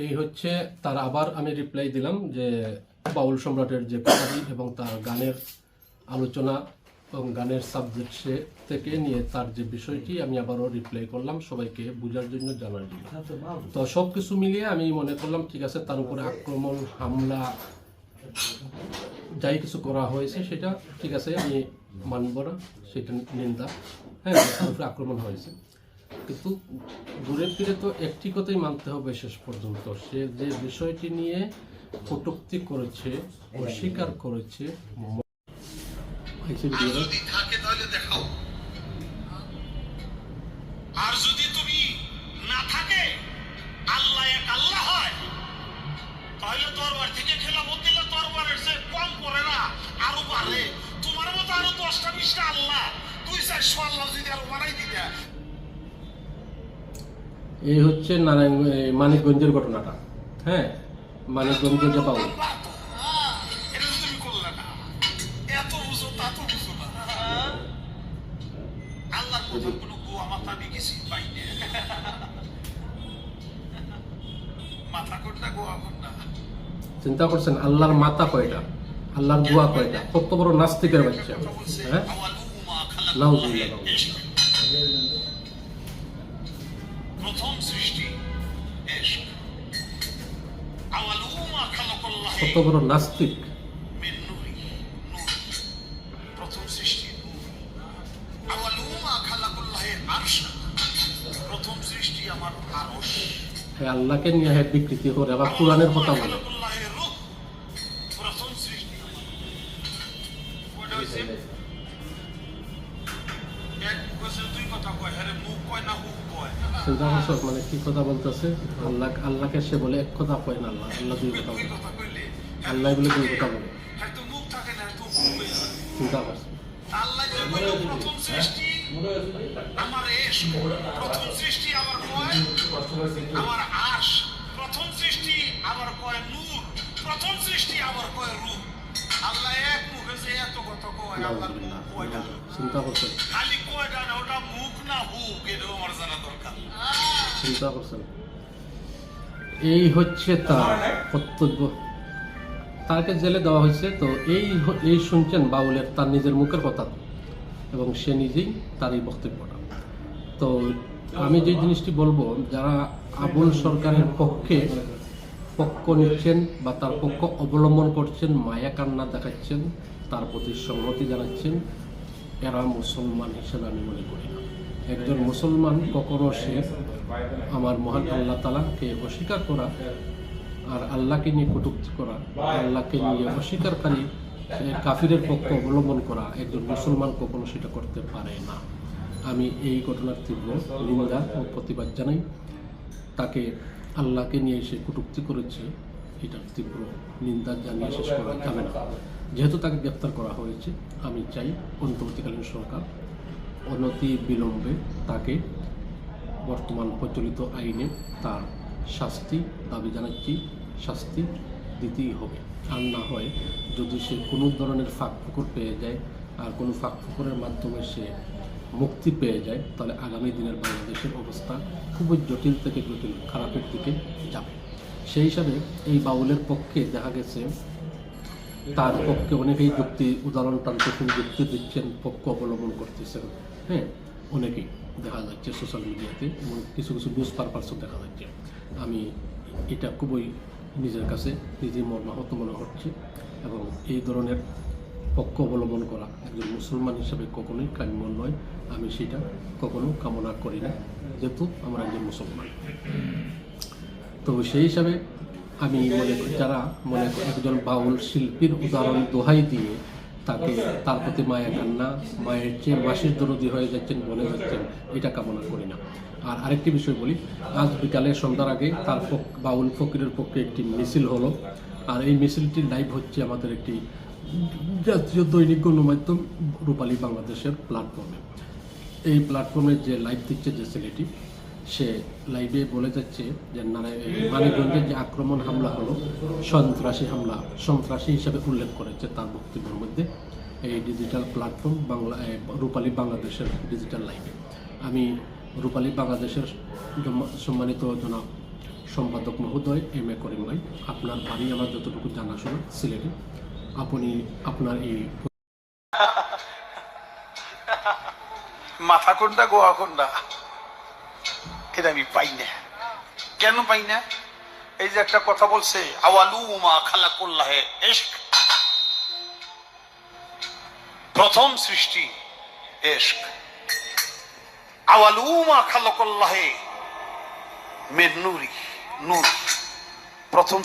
এই হচ্ছে তার আবার আমি রিপ্লাই দিলাম যে বাউল সম্রাটের যে কথাটি এবং তার গানের আলোচনা এবং গানের সাবজেক্ট থেকে নিয়ে তার যে বিষয়টি আমি আবারও রিপ্লাই করলাম সবাইকে বোঝার জন্য, জানার জন্য। তো সব কিছু মিলিয়ে আমি মনে করলাম ঠিক আছে, তার উপরে আক্রমণ, হামলা যাই কিছু করা হয়েছে সেটা ঠিক আছে, আমি মানব না, সেটা নিন্দা। হ্যাঁ, তার উপরে আক্রমণ হয়েছে, কিন্তু ঘুরে ফিরে তো একটি কথাই মানতে হবে শেষ পর্যন্ত, সে যে বিষয়টি নিয়ে কটূক্তি করেছে, অস্বীকার করেছে। যদি থাকে তাহলে দেখাও, আর যদি তুমি না থাকে, আল্লাহ এক আল্লাহ হয়, তাহলে তরবার থেকে খেলাফত দিলে তরবারের চেয়ে কম করে না, আরো বাড়ে। তোমার মতো আরো 10টা 20টা আল্লাহ, 200-400 আল্লাহ যদি আরো বানাই দিতে। এই হচ্ছে মানিকগঞ্জের ঘটনাটা। হ্যাঁ, মানিকগঞ্জের যে বাউল, এটা তুমি করলে না, এত বুঝো তা তো বুঝো না। আল্লাহর কথা কোনো গোয়া মাথা নিয়ে কিছু পাই না, মাথা কোনটা গোয়া কোনটা। চিন্তা করছেন আল্লাহর মাথা কয়টা, আল্লাহর গোয়া কয়টা? কত বড় নাস্তিকের বাচ্চা। হ্যাঁ, নাউজুবিল্লাহ। প্রথম সৃষ্টি ইশক, আওয়ালুমা খালাকাল্লাহ, কত বড় নাস্তিক। মিন নূরি, নূর, প্রথম সৃষ্টি নূর। আওয়ালুমা খালাকাল্লাহ আরশ, প্রথম সৃষ্টি আমার আরশ। হ্যাঁ, আল্লাহকে নিয়ে বিকৃতি করে আবার কোরআনের কথা বলে। প্রথম সৃষ্টি ওটা হইছে এক বছর দুই কথা কয়, আরে মুখ কয় না হুক কয়। চিন্তা করছো মানে কি কথা বলতেছে? আল্লাহকে সে বলে এক কথা কয় না, আল্লাহ দুই কথা বলে। আল্লাহ বলে দুই কথা বলে। হয়তো মুখ থাকে না, তো হুক হয়ে যায়। চিন্তা করছো আল্লাহ যে বলে প্রথম সৃষ্টি আমার ইশক, প্রথম সৃষ্টি আমার কয় আমার আরশ, প্রথম সৃষ্টি আমার কয় নূর, প্রথম সৃষ্টি আমার কয় রূহ। আল্লাহ এক মুখে যে এত কথা কয়, আল্লাহর মুখ কয়টা? চিন্তা করছো খালি কয়টা না, ওটা মুখ না হুক, এটাও আমার জানা দরকার। চিন্তা করছেন। এই হচ্ছে তার কর্তব্য, তাকে জেলে দেওয়া হয়েছে। তো এই শুনছেন বাউলের তার নিজের মুখের কথা, এবং সে নিজেই তার এই বক্তব্যটা। তো আমি যে জিনিসটি বলবো, যারা আবুল সরকারের পক্ষ নিচ্ছেন বা তার পক্ষ অবলম্বন করছেন, মায়া কান্না দেখাচ্ছেন, তার প্রতি সংহতি জানাচ্ছেন, এরা মুসলমান হিসেবে আমি মনে করি না। একজন মুসলমান কখনো সে আমার মহান আল্লাহ তাআলাকে অস্বীকার করা আর আল্লাহকে নিয়ে কটূক্তি করা, আল্লাহকে নিয়ে অস্বীকারী কাফিরের পক্ষ অবলম্বন করা, একজন মুসলমান কখনো সেটা করতে পারে না। আমি এই ঘটনার তীব্র নিন্দা ও প্রতিবাদ জানাই। তাকে আল্লাহকে নিয়ে সে কটূক্তি করেছে, এটার তীব্র নিন্দা জানিয়ে শেষ করা যাবে না। যেহেতু তাকে গ্রেপ্তার করা হয়েছে, আমি চাই অন্তর্বর্তীকালীন সরকার অনতি বিলম্বে তাকে বর্তমান প্রচলিত আইনে তার শাস্তি দাবি জানাচ্ছি, শাস্তি দিতেই হবে। আর না হয় যদি সে কোনো ধরনের ফাঁকফোকর পেয়ে যায় আর কোনো ফাঁকফোকরের মাধ্যমে সে মুক্তি পেয়ে যায়, তাহলে আগামী দিনের বাংলাদেশের অবস্থা খুবই জটিল থেকে জটিল খারাপের দিকে যাবে। সেই হিসাবে এই বাউলের পক্ষে দেখা গেছে, তার পক্ষে অনেকেই উদাহরণ টানতেছেন, যুক্তি দিচ্ছেন, পক্ষ অবলম্বন করতেছেন। হ্যাঁ, অনেকেই দেখা যাচ্ছে সোশ্যাল মিডিয়াতে, এবং কিছু কিছু নিউজ পারপাসও দেখা যাচ্ছে। আমি এটা খুবই নিজের কাছে নিজে মর্মাহত মনে হচ্ছে, এবং এই ধরনের পক্ষ অবলম্বন করা একজন মুসলমান হিসেবে কখনোই কাম্য নয়। আমি সেটা কখনো কামনা করি না, যেহেতু আমরা একজন মুসলমান। তো সেই হিসাবে আমি মনে করি, যারা মনে করি একজন বাউল শিল্পীর উদাহরণ দোহাই দিয়ে তাকে তার প্রতি মায়া কান্না, মায়ের চেয়ে মাসির দরদি হয়ে যাচ্ছেন, বলে যাচ্ছেন, এটা কামনা করি না। আর আরেকটি বিষয় বলি, আজ বিকালে সন্ধ্যার আগে তার বাউল ফকিরের পক্ষে একটি মিছিল হলো, আর এই মিছিলটির লাইভ হচ্ছে আমাদের একটি জাতীয় দৈনিক গণমাধ্যম রূপালী বাংলাদেশের প্ল্যাটফর্মে। এই প্ল্যাটফর্মে যে লাইভ দিচ্ছে যে ছেলেটি, সে লাইভে বলে যাচ্ছে যে মানিকগঞ্জের যে আক্রমণ হামলা হলো সন্ত্রাসী হামলা, সন্ত্রাসী হিসাবে উল্লেখ করেছে তার বক্তব্যের মধ্যে এই ডিজিটাল প্ল্যাটফর্ম রূপালী বাংলাদেশের ডিজিটাল লাইভে। আমি রূপালী বাংলাদেশের সম্মানিত জনাব সম্পাদক মহোদয় এম এ করিম ভাই, আপনার বাড়ি আমার যতটুকু জানাশোনা সিলেটে, আপনি আপনার এই মাথা কোনটা গোয়া কোনটা এটা আমি পাই না। কেন পাই না? এই যে একটা কথা বলছে, আওয়ালু মা খালাকুল্লাহে ইশক, প্রথম সৃষ্টি ইশক। আওয়ালু মা খালাকুল্লাহে মিন নূরি, নূর, প্রথম